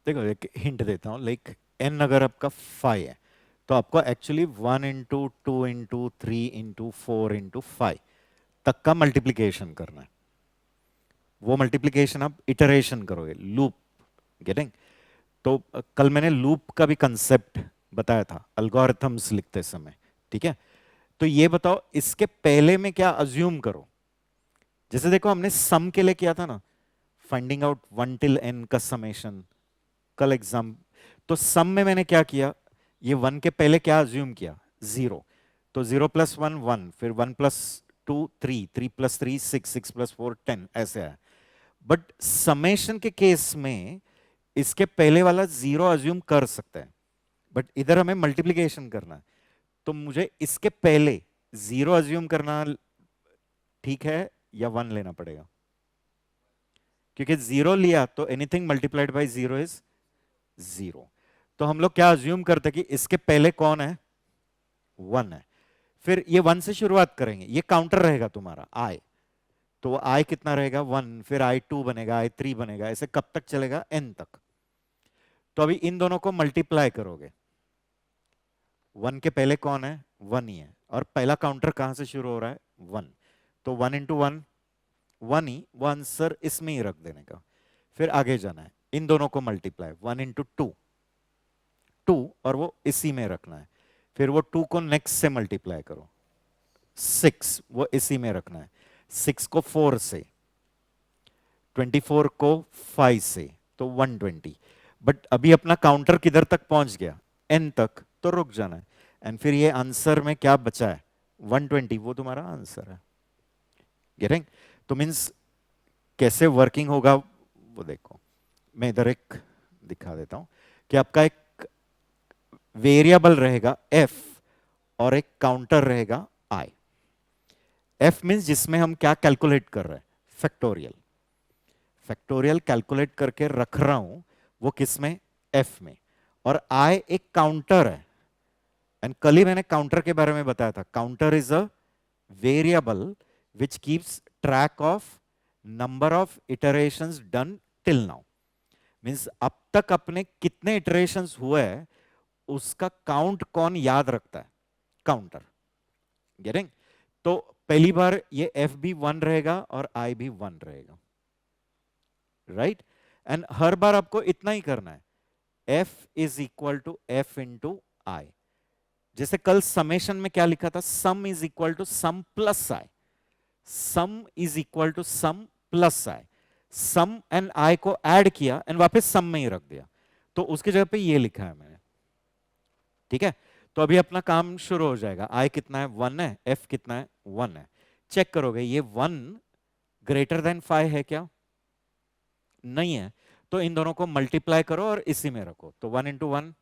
देखो एक हिंट देता हूँ. लाइक n अगर आपका 5 है तो आपको actually 1 into 2 into 3 into 4 into 5 तक का मल्टीप्लीकेशन करना है. वो मल्टीप्लीकेशन आप इटरेशन करोगे. Loop getting. तो कल मैंने लूप का भी कंसेप्ट बताया था एल्गोरिथम्स लिखते समय. ठीक है, तो ये बताओ इसके पहले में क्या अज्यूम करो. जैसे देखो हमने सम के लिए किया था ना, फाइंडिंग आउट 1 टिल n का समेशन कल एग्जाम. तो सम में मैंने क्या किया, ये 1 के पहले क्या अज्यूम किया? 0. तो 0 प्लस 1 1, फिर 1 प्लस 2 3, 3 प्लस 3 6, 6 प्लस 4 10 ऐसे है. बट समेशन के केस में इसके पहले वाला 0 अज्यूम कर सकते हैं, बट इधर हमें मल्टीप्लीकेशन करना है. तो मुझे इसके पहले 0 अज्यूम करना ठीक है या 1 लेना पड़ेगा? क्योंकि 0 लिया तो एनीथिंग मल्टीप्लाइड बाय 0 इज 0. तो हम लोग क्या अज्यूम करते कि इसके पहले कौन है? 1 है. फिर ये 1 से शुरुआत करेंगे. ये काउंटर रहेगा तुम्हारा i. तो i कितना रहेगा? 1. फिर i2 बनेगा, i3 बनेगा, ऐसे कब तक चलेगा? n तक. तो अभी इन दोनों को मल्टीप्लाई करोगे. 1 के पहले कौन है? 1 ही है. और पहला काउंटर कहां से शुरू हो रहा है? 1. तो 1 इंटू 1 1 ही. वो आंसर इसमें ही रख देने का. फिर आगे जाना है. इन दोनों को मल्टीप्लाई 1 इंटू 2 2 और वो इसी में रखना है. फिर वो 2 को नेक्स्ट से मल्टीप्लाई करो. 6 वो इसी में रखना है. 6 को 4 से, 24 को 5 से, तो 120. बट अभी अपना काउंटर किधर तक पहुंच गया? n तक. तो रुक जाना है. एंड फिर ये आंसर में क्या बचा है? 120. वो तुम्हारा आंसर है. गेटिंग? तो मीन्स कैसे वर्किंग होगा वो देखो. मैं इधर एक दिखा देता हूं कि आपका एक वेरिएबल रहेगा f और एक काउंटर रहेगा i. f मीन्स जिसमें हम क्या कैलकुलेट कर रहे हैं? फैक्टोरियल. फैक्टोरियल कैलकुलेट करके रख रहा हूं वो किस में? f में. और i एक काउंटर है. एंड कल ही मैंने काउंटर के बारे में बताया था, counter is a variable which keeps track of number of iterations done till now. Means अब तक अपने कितने इटरेशंस हुए हैं उसका काउंट कौन याद रखता है? काउंटर। गेटिंग? तो पहली बार ये एफ भी 1 रहेगा और आई भी 1 रहेगा, राइट? एंड हर बार आपको इतना ही करना है, f is equal to f into i. जैसे कल समेशन में क्या लिखा था, sum is equal to sum plus i, sum is equal to sum plus i. Sum and i को ऐड किया एंड वापस सम में ही रख दिया, तो उसकी जगह पे ये लिखा है मैंने, ठीक है? तो अभी अपना काम शुरू हो जाएगा। आई कितना है? 1 है। एफ कितना है? 1 है। चेक करोगे ये 1 ग्रेटर देन 5 है क्या? नहीं है। तो इन दोनों को मल्टीप्लाई करो और इसी में रखो। तो 1 इंटू 1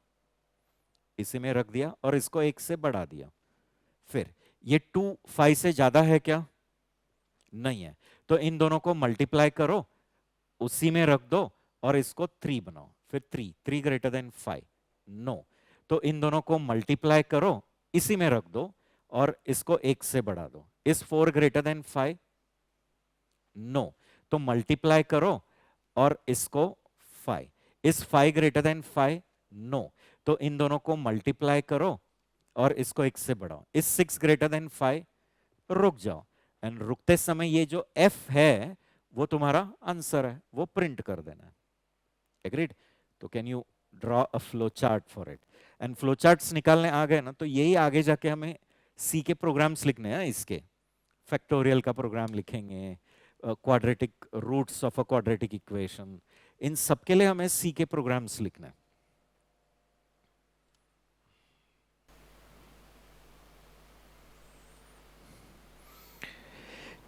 इसी में रख दिया और इसको 1 से बढ़ा दिया। फिर ये 2 5 से ज्यादा है क्या? नहीं है। तो इन दोनों को मल्टीप्लाई करो, उसी में रख दो और इसको 3 बनाओ। फिर 3 ग्रेटर देन 5? नो। तो इन दोनों को मल्टीप्लाई करो, इसी में रख दो और इसको 1 से बढ़ा दो। इस 4 ग्रेटर देन 5? नो। तो मल्टीप्लाई करो और इसको 5। इस 5 ग्रेटर देन 5? नो। तो इन दोनों को मल्टीप्लाई करो और इसको 1 से बढ़ाओ। इस 6 ग्रेटर देन 5? रुक जाओ। एंड रुकते समय ये जो f है वो तुम्हारा आंसर है, वो प्रिंट कर देना है। एग्रीड? तो can you draw a flow chart for it? And flow charts निकालने आ गए ना, तो यही आगे जाके हमें सी के प्रोग्राम्स लिखने हैं। इसके फैक्टोरियल का प्रोग्राम लिखेंगे, quadratic roots of a quadratic equation, इन सब के लिए हमें सी के प्रोग्राम्स लिखना है।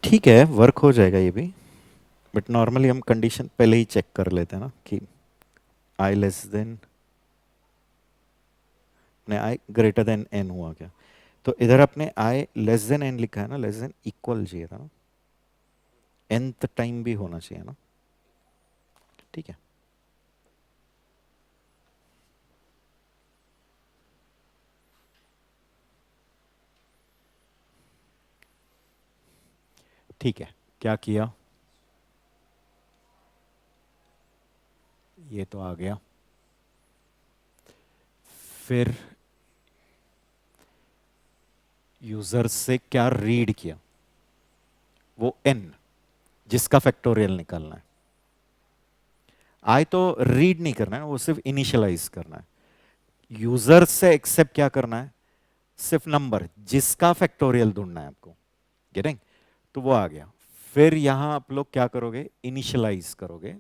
ठीक है, वर्क हो जाएगा ये भी, बट नॉर्मली हम कंडीशन पहले ही चेक कर लेते हैं ना कि आई लेस देन ने आई ग्रेटर देन एन हुआ क्या। तो इधर अपने आई लेस देन एन लिखा है ना, लेस देन इक्वल चाहिए था ना, nth टाइम भी होना चाहिए ना, ठीक है? ठीक है, क्या किया? ये तो आ गया। फिर यूजर से क्या रीड किया? वो n जिसका फैक्टोरियल निकालना है। आई तो रीड नहीं करना है, वो सिर्फ इनिशियलाइज करना है। यूजर से एक्सेप्ट क्या करना है? सिर्फ नंबर जिसका फैक्टोरियल ढूंढना है आपको। गेटिंग? तो वो आ गया। फिर यहां आप लोग क्या करोगे? इनिशियलाइज करोगे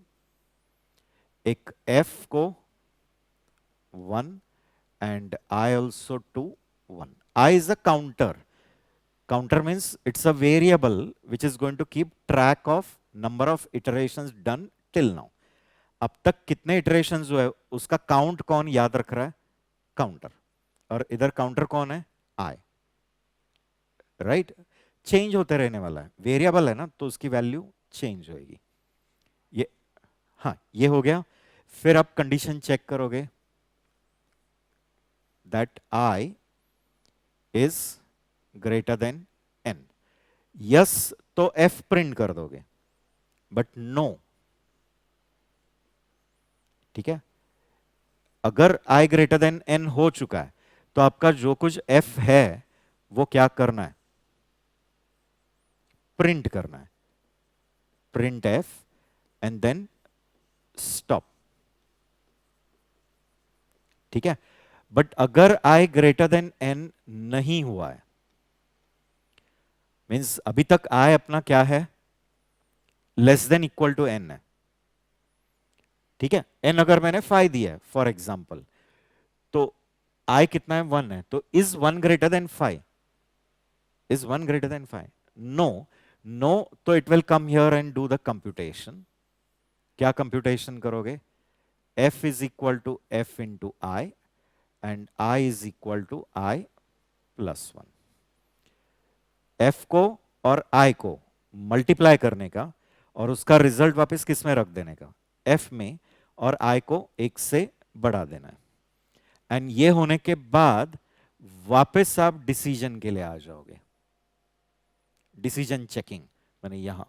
एक f को 1 and I also to 1. I is a counter. Counter means it's a variable which is going to keep track of number of iterations done till now. अब तक कितने iterations हुए उसका काउंट कौन याद रख रहा है? काउंटर। और इधर काउंटर कौन है? I. राइट? चेंज होते रहने वाला है, वेरिएबल है ना, तो उसकी वैल्यू चेंज होएगी। ये, हाँ, ये हो गया। फिर आप कंडीशन चेक करोगे that I is greater than n. Yes तो f प्रिंट कर दोगे, बट नो, ठीक है? अगर i ग्रेटर देन n हो चुका है तो आपका जो कुछ f है वो क्या करना है? प्रिंट करना है। Print f and then stop, ठीक है? बट अगर i ग्रेटर देन n नहीं हुआ है, मींस अभी तक i अपना क्या है? Less than equal to n है, ठीक है? n अगर मैंने 5 दिया है फॉर एग्जाम्पल, तो i कितना है? 1 है। तो is 1 greater than 5? Is 1 greater than 5? No. No, तो it will come here and do the computation. क्या कंप्यूटेशन करोगे? f is equal to f into i and i is equal to i plus 1। f को और i को multiply करने का और उसका रिजल्ट वापस किस में रख देने का? f में, और i को 1 से बढ़ा देना है। एंड ये होने के बाद वापस आप डिसीजन के लिए आ जाओगे, डिसीजन चेकिंग, मैंने यहां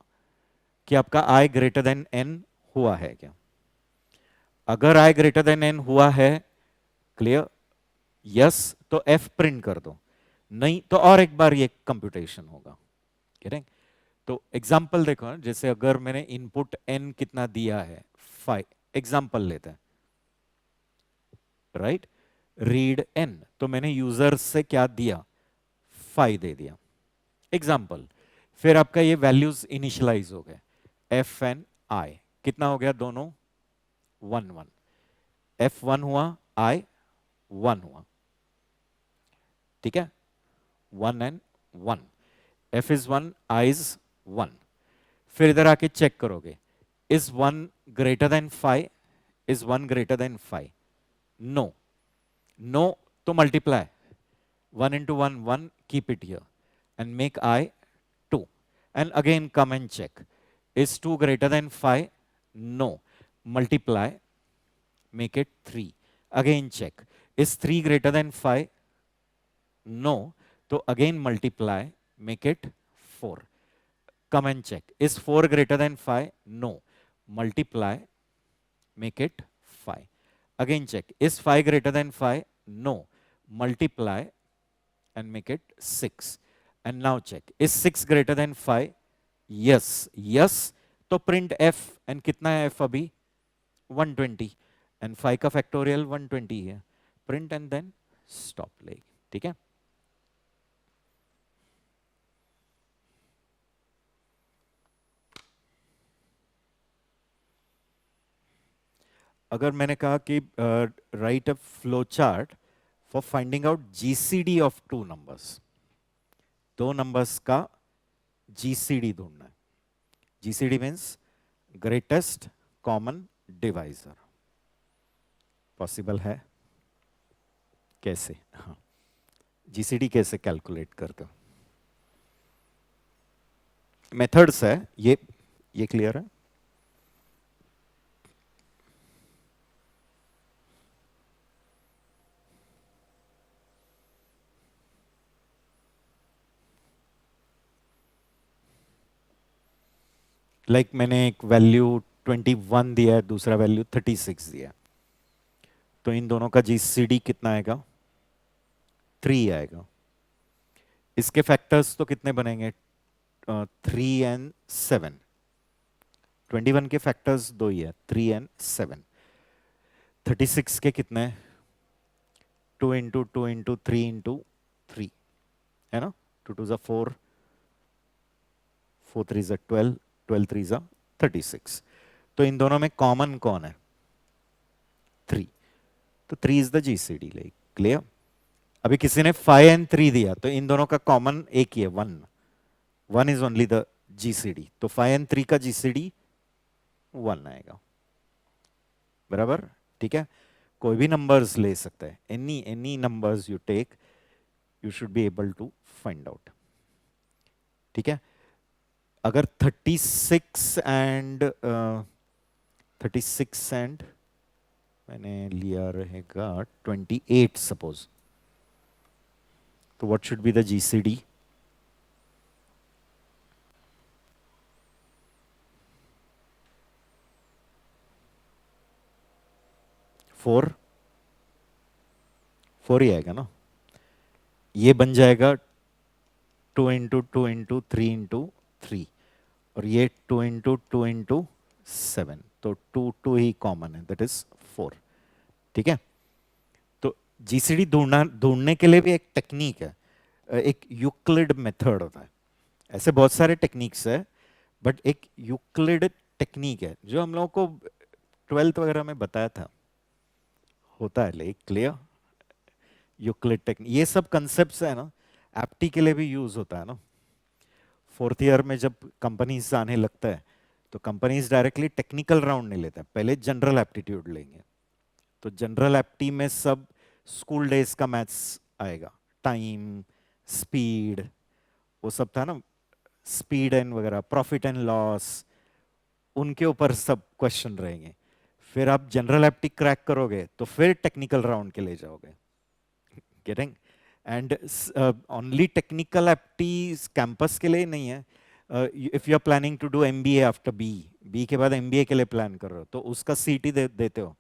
कि आपका आई ग्रेटर देन एन हुआ है क्या। अगर आई ग्रेटर देन एन हुआ है, क्लियर, यस, तो एफ प्रिंट कर दो, नहीं तो और एक बार ये कंप्यूटेशन होगा। करेक्ट। तो एग्जाम्पल देखो, जैसे अगर मैंने इनपुट एन कितना दिया है 5, एग्जाम्पल लेते हैं, राइट, रीड एन, तो मैंने यूजर से क्या दिया, 5 दे दिया, एग्जाम्पल। फिर आपका ये वैल्यूज इनिशियलाइज हो गए, एफ एन आई कितना हो गया दोनों, 1 1, एफ 1 हुआ, आई 1 हुआ, ठीक है, 1 and 1, F is 1, I is 1। फिर इधर आके चेक करोगे, is 1 greater than 5, is 1 greater than 5, no, no, तो multiply 1 into 1 1, keep it here and make I 2, and again come and check, is 2 greater than 5, no, multiply, make it 3, again check, is 3 greater than 5, no, तो again multiply, make it 4, come and check, is 4 greater than 5, no, multiply, make it 5, again check, is 5 greater than 5, no, multiply and make it 6, and now check, is 6 greater than 5, yes, yes, तो print f, and कितना है f अभी, 120, and 5 का factorial 120 है, print and then stop लेगी, ठीक है। अगर मैंने कहा कि write a flow chart for finding out GCD of two numbers, दो नंबर्स का जीसीडी ढूंढना है, GCD means greatest common divisor, possible है, कैसे, हाँ, जीसीडी कैसे कैलकुलेट करते हो, मेथड्स है ये क्लियर है। लाइक मैंने एक वैल्यू 21 दिया है, दूसरा वैल्यू 36 दिया है, तो इन दोनों का जीसीडी कितना आएगा, 3 आएगा। इसके फैक्टर्स तो कितने बनेंगे, 3 and 7, 21 के फैक्टर्स दो ही है, 3 and 7, 36 के कितने, 2 into 2 into 3 into 3, है ना, 2 2 4, 4 3 12, 12 3 36, तो इन दोनों में कॉमन कौन है, 3, तो 3 is the GCD, like clear. अभी किसी ने 5 and 3 दिया, तो इन दोनों का कॉमन एक ही है, 1, 1 इज ओनली द जीसीडी, तो 5 and 3 का जीसीडी 1 आएगा, बराबर, ठीक है। कोई भी नंबर्स ले सकता है, any numbers you take, you should be able to find out, ठीक है। अगर 36 and मैंने लिया रहेगा 28 सपोज, तो what should be the GCD, 4 4 ही आएगा ना, ये बन जाएगा 2 into 2 into 3 into 3, और ये 2 into 2 into 7, तो 2 2 ही कॉमन है, दैट इज 4, ठीक है। तो जीसीडी ढूंढने के लिए भी एक टेक्निक है, एक यूक्लिड मेथड होता है, ऐसे बहुत सारे टेक्निक्स है, बट एक यूक्लिड टेक्निक है जो हम लोगों को 12th वगैरह में बताया था, होता है, लाइक क्लियर, यूक्लिड टेक्निक, ये सब कंसेप्ट्स है ना, एप्टी के लिए भी यूज होता है ना। 4th ईयर में जब कंपनीज आने लगता है, तो कंपनीज डायरेक्टली टेक्निकल राउंड नहीं लेते हैं, पहले जनरल एप्टीट्यूड लेंगे, तो जनरल एप्टी में सब स्कूल डेज का मैथ्स आएगा, टाइम, स्पीड, वो सब था ना, स्पीड एंड वगैरह, प्रॉफिट एंड लॉस, उनके ऊपर सब क्वेश्चन रहेंगे। फिर आप जनरल एप्टी क्रैक करोगे तो फिर टेक्निकल राउंड के ले जाओगे, getting, and only technical apti campus के लिए नहीं है. If you are planning to do MBA after B, B के बाद एमबीए के लिए प्लान कर रहे हो तो उसका सीटी देते हो,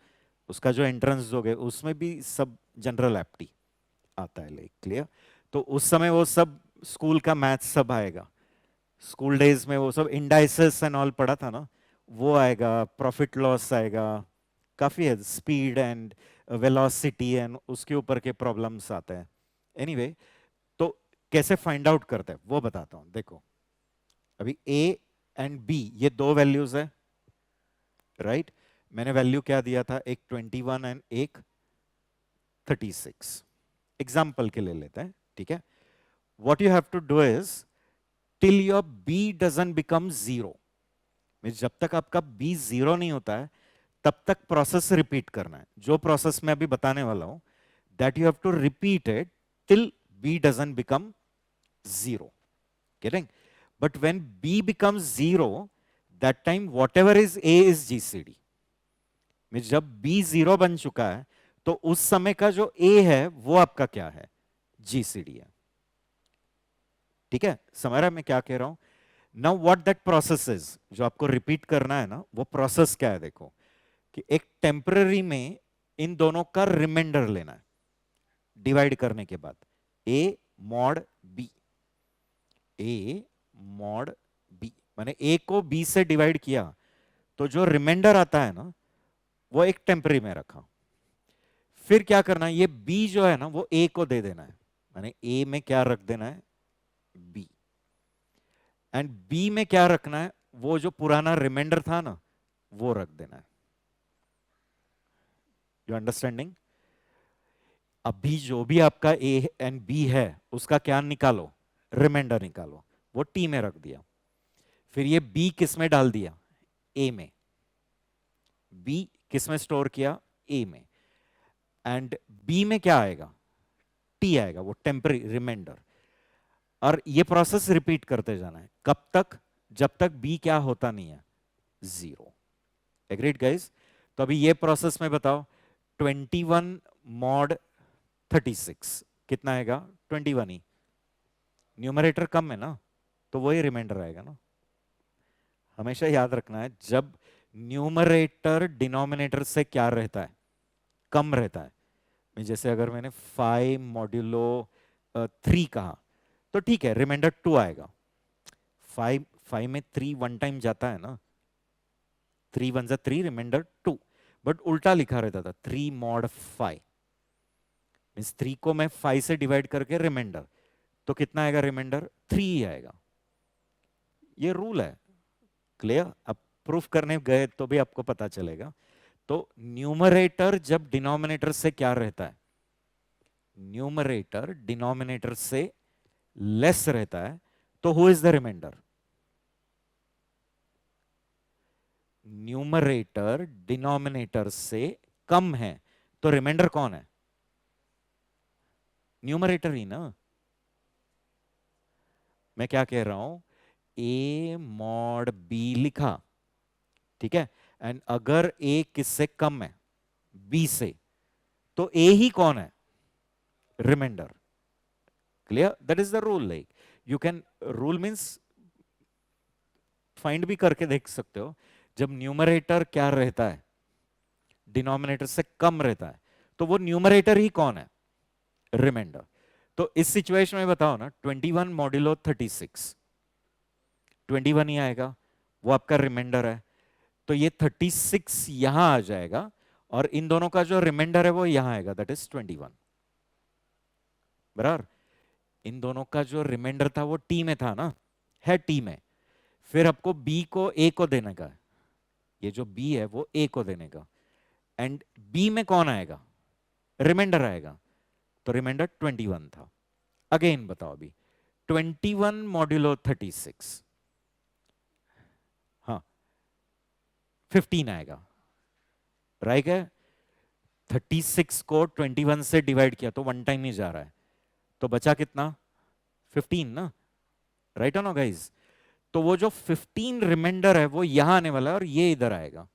उसका जो एंट्रेंस दोगे उसमें भी सब जनरल एप्टी आता है. Like clear. तो उस समय वो सब स्कूल का मैथ्स सब आएगा. स्कूल डेज में वो सब इंडाइसेस एंड ऑल पढ़ा था ना, वो आएगा. प्रॉफिट लॉस आएगा. काफी है. स्पीड एंड वेलोसिटी एंड उसके ऊपर के प्रॉब्लम्स आते हैं. एनीवे तो कैसे फाइंड आउट करते हैं वो बताता हूं. देखो अभी ए एंड बी ये दो वैल्यूज है, राइट. मैंने वैल्यू क्या दिया था, एक 21 एंड एक 36. एग्जाम्पल के लिए लेते हैं, ठीक है. What you have to do is till your B doesn't become zero, जब तक आपका बी जीरो नहीं होता है तब तक प्रोसेस रिपीट करना है. जो प्रोसेस मैं अभी बताने वाला हूं that you have to repeat it till B doesn't become zero. Getting. But when B becomes zero that time whatever is A is GCD. जब बी जीरो बन चुका है तो उस समय का जो ए है वो आपका क्या है, जीसीडी है. ठीक है, समझ रहा मैं क्या कह रहा हूं. Now what that process is, जो आपको रिपीट करना है ना, वो प्रोसेस क्या है. देखो कि एक टेम्पररी में इन दोनों का रिमाइंडर लेना है डिवाइड करने के बाद. A mod B, A mod B माने ए को बी से डिवाइड किया तो जो रिमाइंडर आता है ना वो एक टेम्पररी में रखा. फिर क्या करना है, ये बी जो है ना वो ए को दे देना है. माने ए में क्या रख देना है, बी. एंड बी में क्या रखना है, वो जो पुराना रिमाइंडर था ना वो रख देना है. You understanding. अभी जो भी आपका ए एंड बी है उसका क्या निकालो, रिमाइंडर निकालो. वो टी में रख दिया. फिर ये बी किस में डाल दिया, ए में. बी किस में स्टोर किया, ए में. एंड बी में क्या आएगा, टी आएगा, वो टेम्पररी रिमाइंडर. और ये प्रोसेस रिपीट करते जाना है. कब तक, जब तक बी क्या होता नहीं है, जीरो. Agreed guys. तो अभी ये प्रोसेस में बताओ 21 मॉड 36 कितना आएगा, 21 ही. न्यूमरेटर कम है ना तो वही रिमाइंडर आएगा ना. हमेशा याद रखना है जब न्यूमरेटर डिनोमिनेटर से क्या रहता है, कम रहता है. जैसे अगर मैंने 5 मॉड्यूलो 3 कहा तो ठीक है रिमाइंडर 2 आएगा. 5 में 3 वन टाइम जाता है ना, 3 वन जा 3 रिमाइंडर 2. बट उल्टा लिखा रहता था 3 मॉड 5 मींस 3 को मैं 5 से डिवाइड करके रिमाइंडर, तो कितना आएगा रिमाइंडर, 3 ही आएगा. ये रूल है. क्लियर. अब प्रूफ करने गए तो भी आपको पता चलेगा. तो न्यूमरेटर जब डिनोमिनेटर से क्या रहता है, न्यूमरेटर डिनोमिनेटर से लेस रहता है तो who is the remainder, numerator denominator से कम है तो रिमाइंडर कौन है, न्यूमरेटर ही ना. मैं क्या कह रहा हूं, ए मॉड बी लिखा, ठीक है. एंड अगर ए किससे कम है, बी से, तो ए ही कौन है, remainder. Clear. That is the rule. Like you can, rule means find भी करके देख सकते हो. जब न्यूमरेटर क्या रहता है, डिनोमिनेटर से कम रहता है, तो वो न्यूमरेटर ही कौन है, रिमाइंडर. तो इस सिचुएशन में बताओ ना 21 मॉड्यूलो 36, 21 ही आएगा, वो आपका रिमाइंडर है. तो ये 36 यहां आ जाएगा और इन दोनों का जो रिमाइंडर है वो यहां आएगा, दैट इज 21. बराबर. इन दोनों का जो रिमाइंडर था वो टी में था ना, है टी में. फिर आपको बी को ए को देने का है. ये जो बी है वो ए को देने का. एंड बी में कौन आएगा, रिमाइंडर आएगा. तो रिमाइंडर 21 था. अगेन बताओ अभी 21 मॉड्यूलो 36, हाँ 15 आएगा, राइट है. 36 को 21 से डिवाइड किया तो वन टाइम ही जा रहा है, तो बचा कितना, 15 ना, राइट हो ना गाइज. तो वो जो 15 रिमाइंडर है वो यहां आने वाला है और ये इधर आएगा,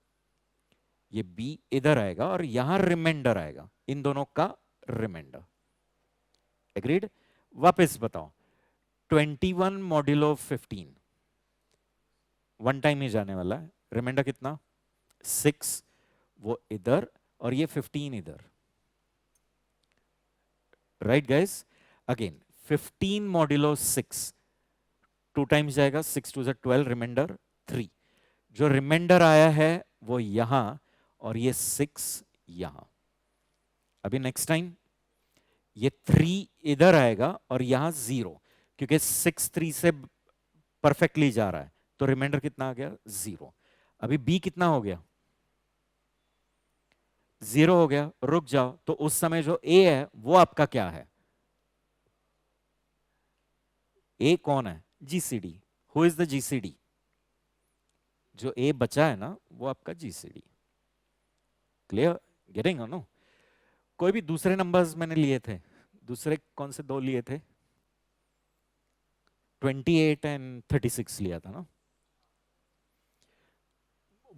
ये बी इधर आएगा और यहां रिमाइंडर आएगा, इन दोनों का रिमाइंडर. एग्रीड? वापस बताओ, 21 मॉड्यूलो 15 वन टाइम ही जाने वाला है, रिमाइंडर कितना 6, वो इधर और ये 15 इधर, right guys? Again 15 modulo 6 two times जाएगा, 6 टू 12, रिमाइंडर 3, जो रिमाइंडर आया है वो यहां और ये 6 यहां। अभी नेक्स्ट टाइम ये 3 इधर आएगा और यहां 0, क्योंकि 6 3 से परफेक्टली जा रहा है, तो रिमाइंडर कितना आ गया 0। अभी बी कितना हो गया 0 हो गया, रुक जाओ, तो उस समय जो ए है वो आपका क्या है, ए कौन है GCD, who is the GCD, जो ए बचा है ना वो आपका जीसीडी। क्लियर? Getting no? कोई भी दूसरे नंबर्स मैंने लिए थे, दूसरे कौन से दो लिए थे, 28 एंड 36 लिया था ना,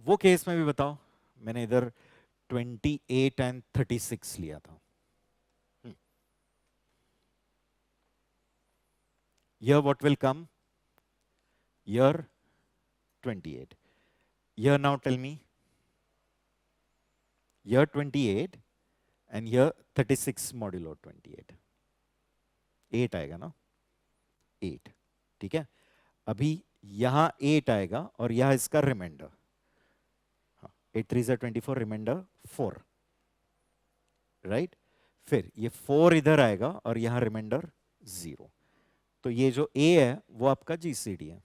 वो केस में भी बताओ, मैंने इधर 28 एंड 36 लिया था। Here what will come? Here 28. Here now tell me. Here 28 and here 36 modulo 28. 8 आएगा ना? 8. ठीक है? अभी यहां 8 आएगा और यहां इसका रिमाइंडर। 8 3 जा 24, रिमाइंडर 4, राइट? फिर ये 4 इधर आएगा और यहां रिमाइंडर 0। तो ये जो A है वो आपका GCD है,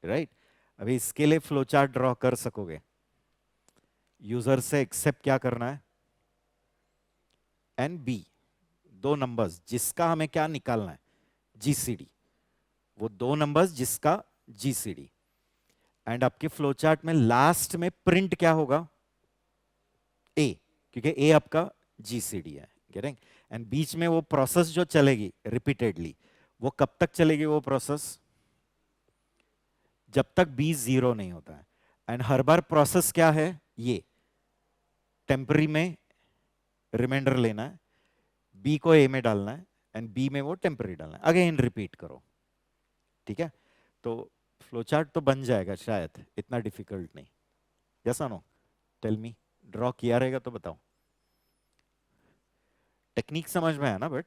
राइट? अभी इसके लिए फ्लो चार्ट ड्रॉ कर सकोगे? यूजर से एक्सेप्ट क्या करना है, एंड बी, दो नंबर्स जिसका हमें क्या निकालना है, GCD, वो दो नंबर्स जिसका GCD। एंड आपके फ्लो चार्ट में लास्ट में प्रिंट क्या होगा, A, क्योंकि A आपका GCD है, गेटिंग? एंड बीच में वो प्रोसेस जो चलेगी रिपीटेडली, वो कब तक चलेगी वो प्रोसेस, जब तक B 0 नहीं होता है। एंड हर बार प्रोसेस क्या है, ये टेम्पररी में रिमाइंडर लेना है, B को A में डालना है एंड B में वो टेम्पररी डालना है, अगेन रिपीट करो। ठीक है? तो फ्लो चार्ट तो बन जाएगा शायद, इतना डिफिकल्ट नहीं। Yes no? Tell me, draw किया रहेगा तो बताओ। टेक्निक समझ में आया ना? बट